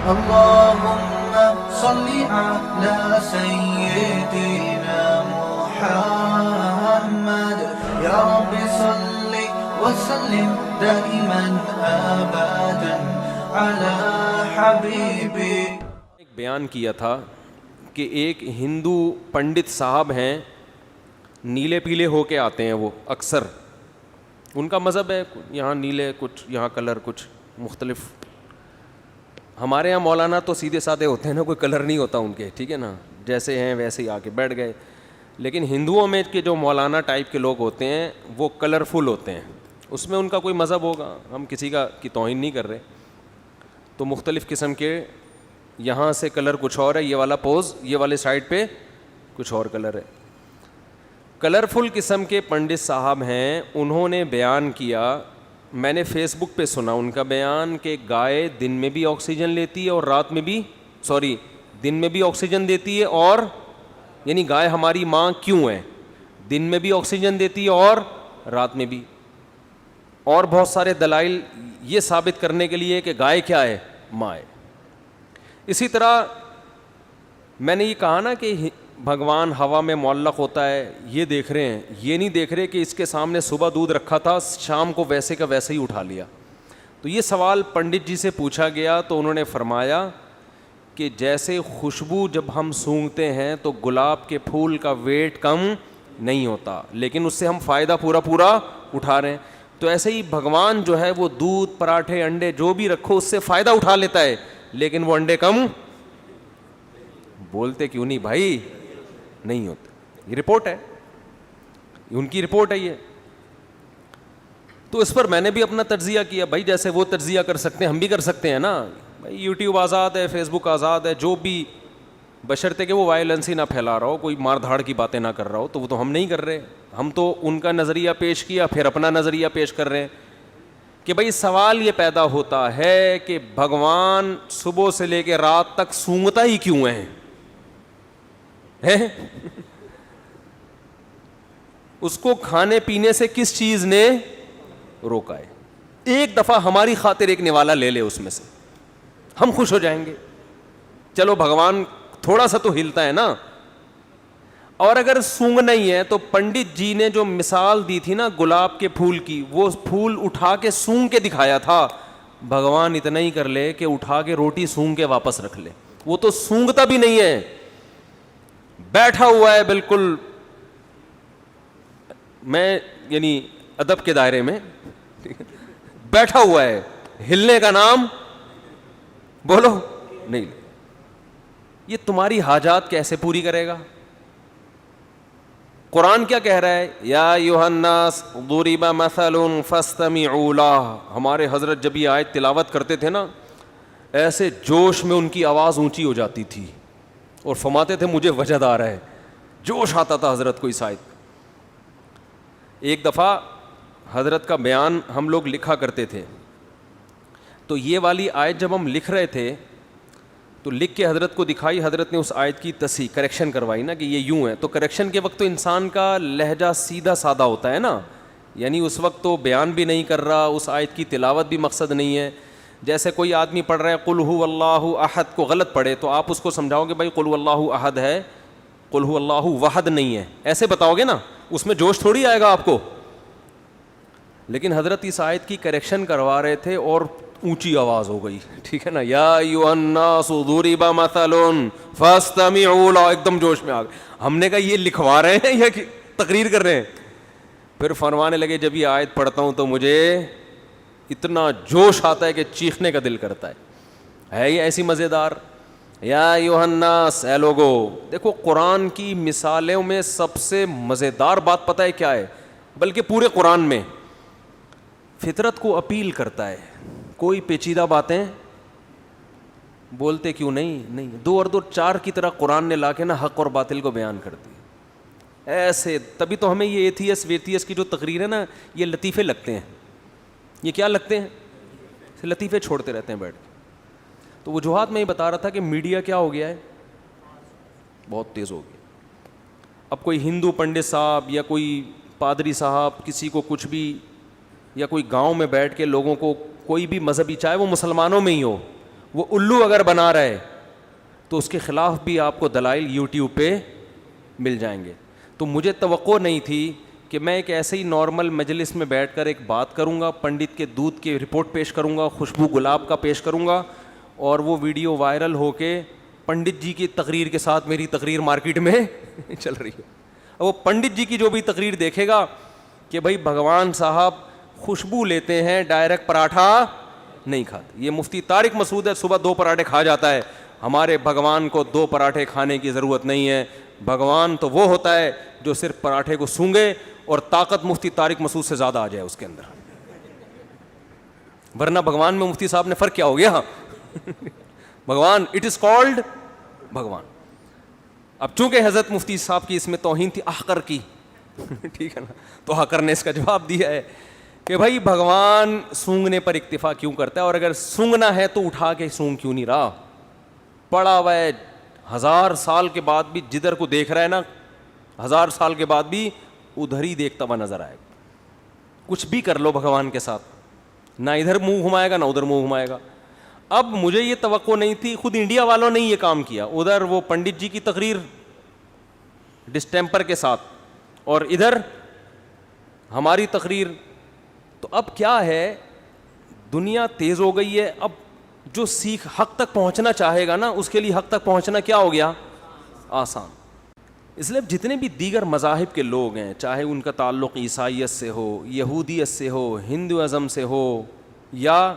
اللهم صل على سيدنا محمد يا رب صل وسلم دائما ابدا على حبيبي. ایک بیان کیا تھا کہ ایک ہندو پنڈت صاحب ہیں, نیلے پیلے ہو کے آتے ہیں وہ اکثر, ان کا مذہب ہے یہاں نیلے کچھ, یہاں کلر کچھ مختلف. ہمارے یہاں مولانا تو سیدھے سادھے ہوتے ہیں نا, کوئی کلر نہیں ہوتا ان کے, ٹھیک ہے نا, جیسے ہیں ویسے ہی آ کے بیٹھ گئے. لیکن ہندوؤں میں کے جو مولانا ٹائپ کے لوگ ہوتے ہیں وہ کلرفل ہوتے ہیں, اس میں ان کا کوئی مذہب ہوگا, ہم کسی کی توہین نہیں کر رہے. تو مختلف قسم کے, یہاں سے کلر کچھ اور ہے, یہ والا پوز, یہ والے سائڈ پہ کچھ اور کلر ہے. کلرفل قسم کے پنڈت صاحب ہیں, انہوں نے بیان کیا, میں نے فیس بک پہ سنا ان کا بیان, کہ گائے دن میں بھی آکسیجن لیتی ہے اور رات میں بھی, دن میں بھی آکسیجن دیتی ہے, اور یعنی گائے ہماری ماں کیوں ہے, دن میں بھی آکسیجن دیتی ہے اور رات میں بھی, اور بہت سارے دلائل یہ ثابت کرنے کے لیے کہ گائے کیا ہے, ماں ہے. اسی طرح میں نے یہ کہا نا کہ بھگوان ہوا میں معلق ہوتا ہے, یہ دیکھ رہے ہیں, یہ نہیں دیکھ رہے کہ اس کے سامنے صبح دودھ رکھا تھا, شام کو ویسے کا ویسے ہی اٹھا لیا. تو یہ سوال پنڈت جی سے پوچھا گیا تو انہوں نے فرمایا کہ جیسے خوشبو جب ہم سونگھتے ہیں تو گلاب کے پھول کا ویٹ کم نہیں ہوتا, لیکن اس سے ہم فائدہ پورا اٹھا رہے ہیں. تو ایسے ہی بھگوان جو ہے وہ دودھ, پراٹھے, انڈے جو بھی رکھو اس سے فائدہ اٹھا لیتا ہے, لیکن وہ انڈے کم بولتے کیوں نہیں بھائی, نہیں ہوتے. یہ رپورٹ ہے, ان کی رپورٹ ہے یہ. تو اس پر میں نے بھی اپنا تجزیہ کیا, بھائی جیسے وہ تجزیہ کر سکتے ہیں ہم بھی کر سکتے ہیں نا. بھائی یوٹیوب آزاد ہے, فیس بک آزاد ہے, جو بھی, بشرطے کہ وہ وائلنس ہی نہ پھیلا رہا ہو, کوئی مار دھاڑ کی باتیں نہ کر رہا ہو. تو وہ تو ہم نہیں کر رہے, ہم تو ان کا نظریہ پیش کیا پھر اپنا نظریہ پیش کر رہے ہیں کہ بھائی سوال یہ پیدا ہوتا ہے کہ بھگوان صبح سے لے کے رات تک سونگتا ہی کیوں ہے اس کو کھانے پینے سے کس چیز نے روکا ہے؟ ایک دفعہ ہماری خاطر ایک نوالا لے لے اس میں سے, ہم خوش ہو جائیں گے. چلو بھگوان تھوڑا سا تو ہلتا ہے نا. اور اگر سونگ نہیں ہے تو پنڈت جی نے جو مثال دی تھی نا گلاب کے پھول کی, وہ پھول اٹھا کے سونگ کے دکھایا تھا. بھگوان اتنا ہی کر لے کہ اٹھا کے روٹی سونگ کے واپس رکھ لے, وہ تو سونگتا بھی نہیں ہے, بیٹھا ہوا ہے بالکل, میں یعنی ادب کے دائرے میں بیٹھا ہوا ہے, ہلنے کا نام بولو نہیں. یہ تمہاری حاجات کیسے پوری کرے گا؟ قرآن کیا کہہ رہا ہے, یا ایھا الناس ضرب مثل فاستمعوا لہ. ہمارے حضرت جب یہ آیت تلاوت کرتے تھے نا, ایسے جوش میں ان کی آواز اونچی ہو جاتی تھی اور فرماتے تھے مجھے وجد آ رہا ہے, جوش آتا تھا حضرت کو اس آیت. ایک دفعہ حضرت کا بیان ہم لوگ لکھا کرتے تھے, تو یہ والی آیت جب ہم لکھ رہے تھے تو لکھ کے حضرت کو دکھائی, حضرت نے اس آیت کی تصحیح کریکشن کروائی نا کہ یہ یوں ہے. تو کریکشن کے وقت تو انسان کا لہجہ سیدھا سادہ ہوتا ہے نا, یعنی اس وقت تو بیان بھی نہیں کر رہا, اس آیت کی تلاوت بھی مقصد نہیں ہے. جیسے کوئی آدمی پڑھ رہا ہے قل ھو اللہ احد کو غلط پڑھے, تو آپ اس کو سمجھاؤ کہ بھائی قل ھو اللہ احد ہے, قل ھو اللہ وحد نہیں ہے, ایسے بتاؤ گے نا, اس میں جوش تھوڑی آئے گا آپ کو. لیکن حضرت اس آیت کی کریکشن کروا رہے تھے اور اونچی آواز ہو گئی, ٹھیک ہے نا, یا ایھا الناس ضرب مثل فاستمعوا لہ, ایک دم جوش میں آ گئے. ہم نے کہا یہ لکھوا رہے ہیں یا تقریر کر رہے ہیں؟ پھر فرمانے لگے جب یہ آیت پڑھتا ہوں تو مجھے اتنا جوش آتا ہے کہ چیخنے کا دل کرتا ہے یہ ایسی مزیدار. یا ایھا الناس, اے لوگو, دیکھو قرآن کی مثالوں میں سب سے مزیدار بات پتہ ہے کیا ہے, بلکہ پورے قرآن میں فطرت کو اپیل کرتا ہے. کوئی پیچیدہ باتیں بولتے کیوں نہیں, دو اور دو چار کی طرح قرآن نے لا کے نا حق اور باطل کو بیان کر دی ایسے. تبھی تو ہمیں یہ ایتھیس ویتھیس کی جو تقریر ہے نا, یہ لطیفے لگتے ہیں. یہ کیا لگتے ہیں؟ لطیفے چھوڑتے رہتے ہیں بیٹھ کے. تو وجوہات میں یہ بتا رہا تھا کہ میڈیا کیا ہو گیا ہے, بہت تیز ہو گیا. اب کوئی ہندو پنڈت صاحب یا کوئی پادری صاحب کسی کو کچھ بھی, یا کوئی گاؤں میں بیٹھ کے لوگوں کو کوئی بھی مذہبی, چاہے وہ مسلمانوں میں ہی ہو, وہ الو اگر بنا رہا ہے تو اس کے خلاف بھی آپ کو دلائل یوٹیوب پہ مل جائیں گے. تو مجھے توقع نہیں تھی کہ میں ایک ایسے ہی نارمل مجلس میں بیٹھ کر ایک بات کروں گا, پنڈت کے دودھ کی رپورٹ پیش کروں گا, خوشبو گلاب کا پیش کروں گا, اور وہ ویڈیو وائرل ہو کے پنڈت جی کی تقریر کے ساتھ میری تقریر مارکیٹ میں چل رہی ہے. وہ پنڈت جی کی جو بھی تقریر دیکھے گا کہ بھائی بھگوان صاحب خوشبو لیتے ہیں, ڈائریکٹ پراٹھا نہیں کھاتے. یہ مفتی طارق مسعود ہے, صبح 2 پراٹھے کھا جاتا ہے. ہمارے بھگوان کو 2 پراٹھے کھانے کی ضرورت نہیں ہے. بھگوان تو وہ ہوتا ہے جو صرف پراٹھے کو سونگے اور طاقت مفتی طارق مسعود سے زیادہ آ جائے اس کے اندر, ورنہ بھگوان میں مفتی صاحب نے فرق کیا ہو گیا. بھگوان اٹ از کالڈ بھگوان. اب چونکہ حضرت مفتی صاحب کی اس میں توہین تھی احقر کی, ٹھیک ہے نا, تو احقر نے اس کا جواب دیا ہے کہ بھائی بھگوان سونگنے پر اکتفا کیوں کرتا ہے, اور اگر سونگنا ہے تو اٹھا کے سونگ کیوں نہیں رہا. پڑا ہوا ہے 1000 سال کے بعد بھی, جدھر کو دیکھ رہا ہے نا 1000 سال کے بعد بھی ادھر ہی دیکھتا ہوا نظر آئے گا. کچھ بھی کر لو بھگوان کے ساتھ, نہ ادھر منہ گھمائے گا نہ ادھر منہ گھمائے گا. اب مجھے یہ توقع نہیں تھی, خود انڈیا والوں نے یہ کام کیا, ادھر وہ پنڈت جی کی تقریر ڈسٹیمپر کے ساتھ اور ادھر ہماری تقریر. تو اب کیا ہے, دنیا تیز ہو گئی ہے. اب جو سیکھ حق تک پہنچنا چاہے گا نا, اس کے لیے حق تک پہنچنا کیا ہو گیا, آسان. اس لیے جتنے بھی دیگر مذاہب کے لوگ ہیں, چاہے ان کا تعلق عیسائیت سے ہو, یہودیت سے ہو, ہندوازم سے ہو یا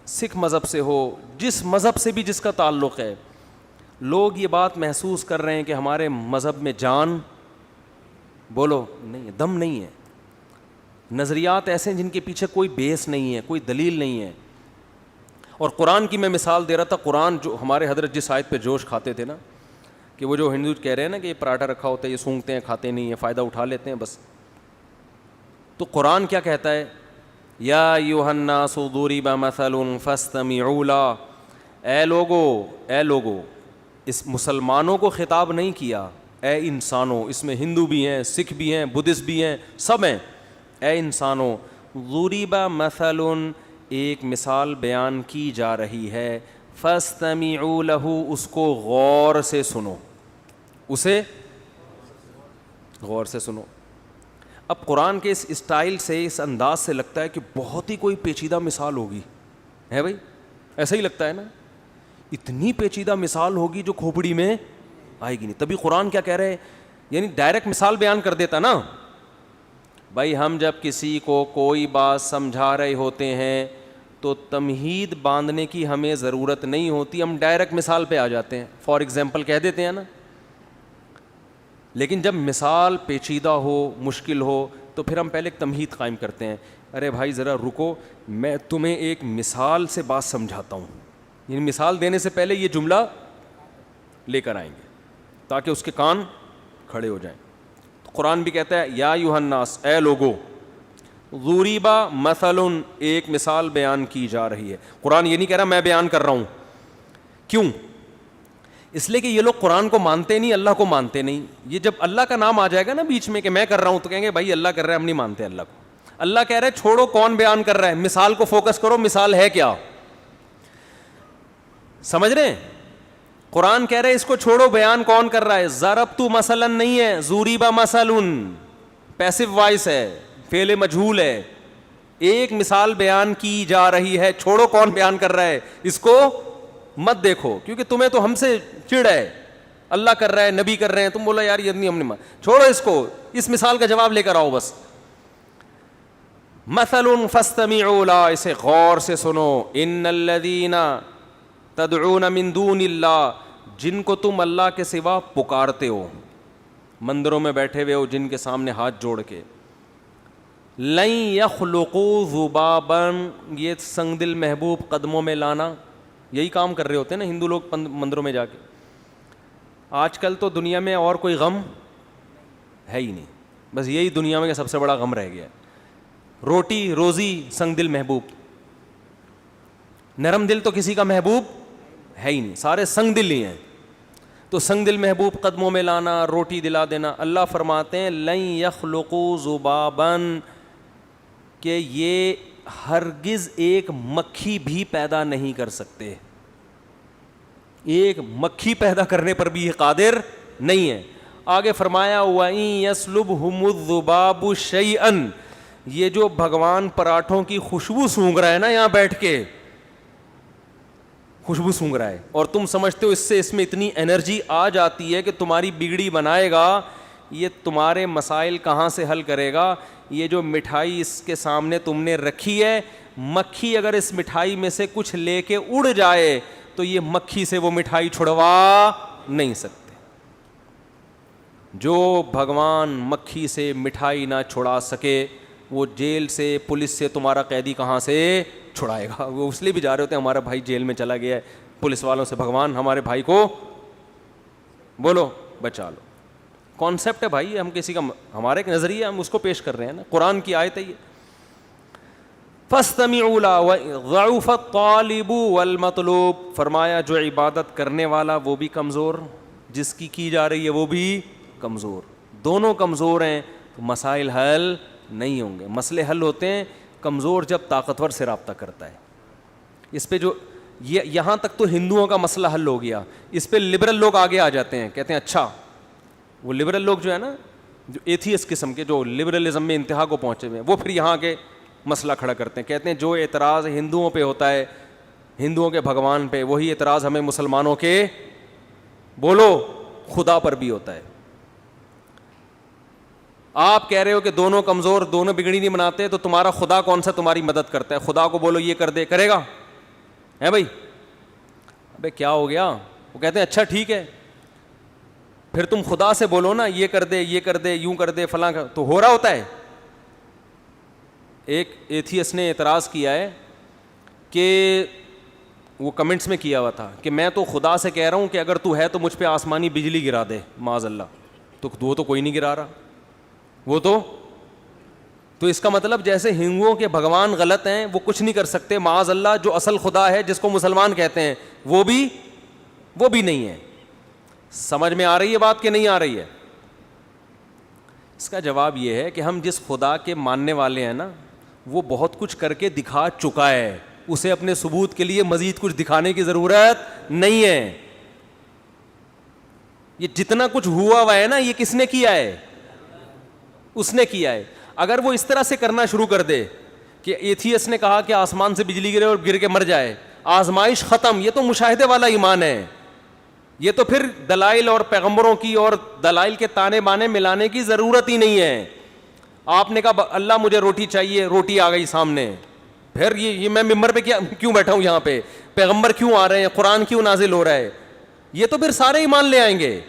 سکھ مذہب سے ہو, جس مذہب سے بھی جس کا تعلق ہے, لوگ یہ بات محسوس کر رہے ہیں کہ ہمارے مذہب میں جان بولو نہیں ہے, دم نہیں ہے. نظریات ایسے ہیں جن کے پیچھے کوئی بیس نہیں ہے, کوئی دلیل نہیں ہے. اور قرآن کی میں مثال دے رہا تھا. قرآن جو ہمارے حضرت جس آیت پہ جوش کھاتے تھے نا, کہ وہ جو ہندو کہہ رہے ہیں نا کہ یہ پراٹھا رکھا ہوتا ہے, یہ سونگتے ہیں, کھاتے نہیں ہیں, فائدہ اٹھا لیتے ہیں بس. تو قرآن کیا کہتا ہے, یا ایھا الناس ضرب مثل فاستمعوا لہ, اے لوگو, اس مسلمانوں کو خطاب نہیں کیا, اے انسانوں, اس میں ہندو بھی ہیں, سکھ بھی ہیں, بدھسٹ بھی ہیں, سب ہیں. اے انسانوں, ضرب مثل, ایک مثال بیان کی جا رہی ہے, فاستمعوا لہ, اس کو غور سے سنو, اسے غور سے سنو. اب قرآن کے اس اسٹائل سے, اس انداز سے لگتا ہے کہ بہت ہی کوئی پیچیدہ مثال ہوگی, ہے بھائی, ایسا ہی لگتا ہے نا, اتنی پیچیدہ مثال ہوگی جو کھوپڑی میں آئے گی نہیں. تبھی قرآن کیا کہہ رہے ہیں, یعنی ڈائریکٹ مثال بیان کر دیتا نا. بھائی ہم جب کسی کو کوئی بات سمجھا رہے ہوتے ہیں تو تمہید باندھنے کی ہمیں ضرورت نہیں ہوتی, ہم ڈائریکٹ مثال پہ آ جاتے ہیں, فار ایگزامپل کہہ دیتے ہیں نا. لیکن جب مثال پیچیدہ ہو, مشکل ہو, تو پھر ہم پہلے ایک تمہید قائم کرتے ہیں. ارے بھائی ذرا رکو, میں تمہیں ایک مثال سے بات سمجھاتا ہوں. یعنی مثال دینے سے پہلے یہ جملہ لے کر آئیں گے تاکہ اس کے کان کھڑے ہو جائیں. تو قرآن بھی کہتا ہے یا ایھا الناس, اے لوگو, ضرب مثل, ایک مثال بیان کی جا رہی ہے. قرآن یہ نہیں کہہ رہا میں بیان کر رہا ہوں. کیوں؟ اس لیے کہ یہ لوگ قرآن کو مانتے نہیں, اللہ کو مانتے نہیں. یہ جب اللہ کا نام آ جائے گا نا بیچ میں کہ میں کر رہا ہوں, تو کہیں گے بھائی اللہ کر رہا ہے, ہم نہیں مانتے اللہ کو. اللہ کہہ رہے چھوڑو کون بیان کر رہا ہے, مثال کو فوکس کرو, مثال ہے کیا, سمجھ رہے ہیں؟ قرآن کہہ رہے اس کو چھوڑو, بیان کون کر رہا ہے. ضربت مثلا نہیں ہے, ضرب مثل, پیسو وائس ہے, فعل مجہول ہے. ایک مثال بیان کی جا رہی ہے, چھوڑو کون بیان کر رہا ہے, اس کو مت دیکھو, کیونکہ تمہیں تو ہم سے چڑ ہے, اللہ کر رہا ہے, نبی کر رہے ہیں, تم بولا یار یہ نہیں, ہم نے چھوڑو اس کو, اس مثال کا جواب لے کر آؤ بس. مثل فاستمعوا لا, اسے غور سے سنو. ان الذین تدعون من دون اللہ, جن کو تم اللہ کے سوا پکارتے ہو, مندروں میں بیٹھے ہوئے ہو جن کے سامنے ہاتھ جوڑ کے, لن یخلقوا ذبابا, یہ سنگ دل محبوب قدموں میں لانا, یہی کام کر رہے ہوتے ہیں نا ہندو لوگ مندروں میں جا کے. آج کل تو دنیا میں اور کوئی غم ہے ہی نہیں, بس یہی دنیا میں سب سے بڑا غم رہ گیا ہے. روٹی روزی سنگ دل محبوب, نرم دل تو کسی کا محبوب ہے ہی نہیں, سارے سنگ دل ہی ہیں. تو سنگ دل محبوب قدموں میں لانا, روٹی دلا دینا. اللہ فرماتے ہیں لن یخلقوا ذبابا, کہ یہ ہرگز ایک مکھی بھی پیدا نہیں کر سکتے. ایک مکھی پیدا کرنے پر بھی یہ قادر نہیں ہے. آگے فرمایا وَإِن يَسْلُبْهُمُ الذُّبَابُ شَيْئًا, یہ جو بھگوان پراٹھوں کی خوشبو سونگھ رہا ہے نا یہاں بیٹھ کے, خوشبو سونگھ رہا ہے, اور تم سمجھتے ہو اس میں اتنی انرجی آ جاتی ہے کہ تمہاری بگڑی بنائے گا, یہ تمہارے مسائل کہاں سے حل کرے گا؟ یہ جو مٹھائی اس کے سامنے تم نے رکھی ہے, مکھی اگر اس مٹھائی میں سے کچھ لے کے اڑ جائے تو یہ مکھی سے وہ مٹھائی چھڑوا نہیں سکتے. جو بھگوان مکھی سے مٹھائی نہ چھڑا سکے وہ جیل سے, پولیس سے تمہارا قیدی کہاں سے چھڑائے گا؟ وہ اس لیے بھی جا رہے ہوتے ہیں ہمارا بھائی جیل میں چلا گیا ہے, پولیس والوں سے بھگوان ہمارے بھائی کو بولو بچا لو. کانسیپٹ ہے بھائی, ہم کسی کا, ہمارا ایک نظریہ ہم اس کو پیش کر رہے ہیں نا, قرآن کی آیت ہے یہ. فَاسْتَمِعُوا لَهُ وَضَعُفَ الطَّالِبُ وَالْمَطْلُوبُ, فرمایا جو عبادت کرنے والا وہ بھی کمزور, جس کی جا رہی ہے وہ بھی کمزور, دونوں کمزور ہیں تو مسائل حل نہیں ہوں گے. مسئلے حل ہوتے ہیں کمزور جب طاقتور سے رابطہ کرتا ہے. اس پہ جو یہاں تک تو ہندوؤں کا مسئلہ حل ہو گیا, اس پہ لبرل لوگ آگے آ جاتے ہیں, کہتے ہیں اچھا وہ لبرل لوگ جو ہے نا, جو ایتھیسٹ قسم کے, جو لبرلزم میں انتہا کو پہنچے ہوئے ہیں, وہ پھر یہاں کے مسئلہ کھڑا کرتے ہیں, کہتے ہیں جو اعتراض ہندوؤں پہ ہوتا ہے, ہندوؤں کے بھگوان پہ, وہی اعتراض ہمیں مسلمانوں کے بولو خدا پر بھی ہوتا ہے. آپ کہہ رہے ہو کہ دونوں کمزور, دونوں بگڑی نہیں بناتے, تو تمہارا خدا کون سا تمہاری مدد کرتا ہے؟ خدا کو بولو یہ کر دے, کرے گا؟ ہے بھائی, ابے کیا ہو گیا؟ وہ کہتے ہیں اچھا ٹھیک ہے, پھر تم خدا سے بولو نا یہ کر دے, یہ کر دے, یوں کر دے, فلاں کر, تو ہو رہا ہوتا ہے. ایک ایتھیسٹ نے اعتراض کیا ہے کہ وہ کمنٹس میں کیا ہوا تھا کہ میں تو خدا سے کہہ رہا ہوں کہ اگر تو ہے تو مجھ پہ آسمانی بجلی گرا دے, معاذ اللہ, تو وہ تو کوئی نہیں گرا رہا, وہ تو اس کا مطلب جیسے ہندوؤں کے بھگوان غلط ہیں, وہ کچھ نہیں کر سکتے, معاذ اللہ جو اصل خدا ہے جس کو مسلمان کہتے ہیں وہ بھی نہیں ہے. سمجھ میں آ رہی ہے بات کہ نہیں آ رہی ہے؟ اس کا جواب یہ ہے کہ ہم جس خدا کے ماننے والے ہیں نا, وہ بہت کچھ کر کے دکھا چکا ہے, اسے اپنے ثبوت کے لیے مزید کچھ دکھانے کی ضرورت نہیں ہے. یہ جتنا کچھ ہوا ہے نا, یہ کس نے کیا ہے؟ اس نے کیا ہے. اگر وہ اس طرح سے کرنا شروع کر دے کہ ایتھیسٹ نے کہا کہ آسمان سے بجلی گرے اور گر کے مر جائے, آزمائش ختم, یہ تو مشاہدے والا ایمان ہے, یہ تو پھر دلائل اور پیغمبروں کی اور دلائل کے تانے بانے ملانے کی ضرورت ہی نہیں ہے. آپ نے کہا اللہ مجھے روٹی چاہیے, روٹی آ گئی سامنے, پھر یہ میں ممبر پہ کیوں بیٹھا ہوں یہاں پہ, پیغمبر کیوں آ رہے ہیں, قرآن کیوں نازل ہو رہا ہے, یہ تو پھر سارے ایمان لے آئیں گے.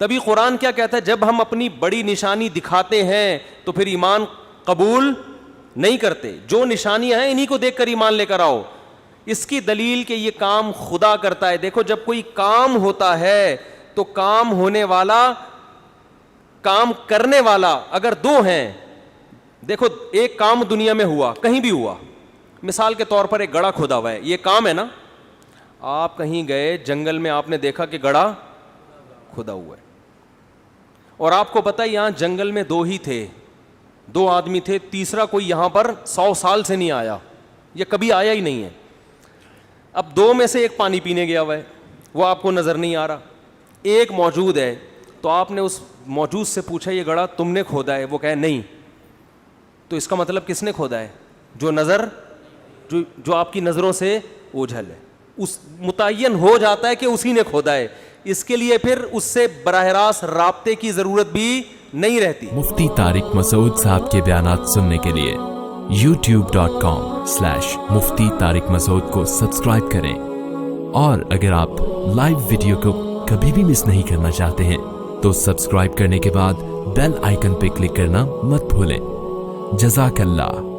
تبھی قرآن کیا کہتا ہے, جب ہم اپنی بڑی نشانی دکھاتے ہیں تو پھر ایمان قبول نہیں کرتے. جو نشانیاں ہیں انہی کو دیکھ کر ایمان لے کر آؤ. اس کی دلیل کہ یہ کام خدا کرتا ہے. دیکھو جب کوئی کام ہوتا ہے تو کام ہونے والا, کام کرنے والا اگر دو ہیں, دیکھو ایک کام دنیا میں ہوا, کہیں بھی ہوا, مثال کے طور پر ایک گڑھا کھودا ہوا ہے, یہ کام ہے نا. آپ کہیں گئے جنگل میں, آپ نے دیکھا کہ گڑھا کھودا ہوا ہے, اور آپ کو پتا یہاں جنگل میں دو ہی تھے, دو آدمی تھے, تیسرا کوئی یہاں پر 100 سال سے نہیں آیا, یہ کبھی آیا ہی نہیں ہے. اب دو میں سے ایک پانی پینے گیا ہوا ہے, وہ آپ کو نظر نہیں آ رہا, ایک موجود ہے, تو آپ نے اس موجود سے پوچھا یہ گڑھا تم نے کھودا ہے؟ وہ کہے نہیں. تو اس کا مطلب کس نے کھودا ہے؟ جو آپ کی نظروں سے اوجھل ہے, اس متعین ہو جاتا ہے کہ اسی نے کھودا ہے. اس کے لیے پھر اس سے براہ راست رابطے کی ضرورت بھی نہیں رہتی. مفتی طارق مسعود صاحب کے بیانات سننے کے لیے youtube.com/مفتی طارق مسعود کو سبسکرائب کریں, اور اگر آپ لائیو ویڈیو کو کبھی بھی مس نہیں کرنا چاہتے ہیں تو سبسکرائب کرنے کے بعد بیل آئیکن پہ کلک کرنا مت بھولیں. جزاک اللہ.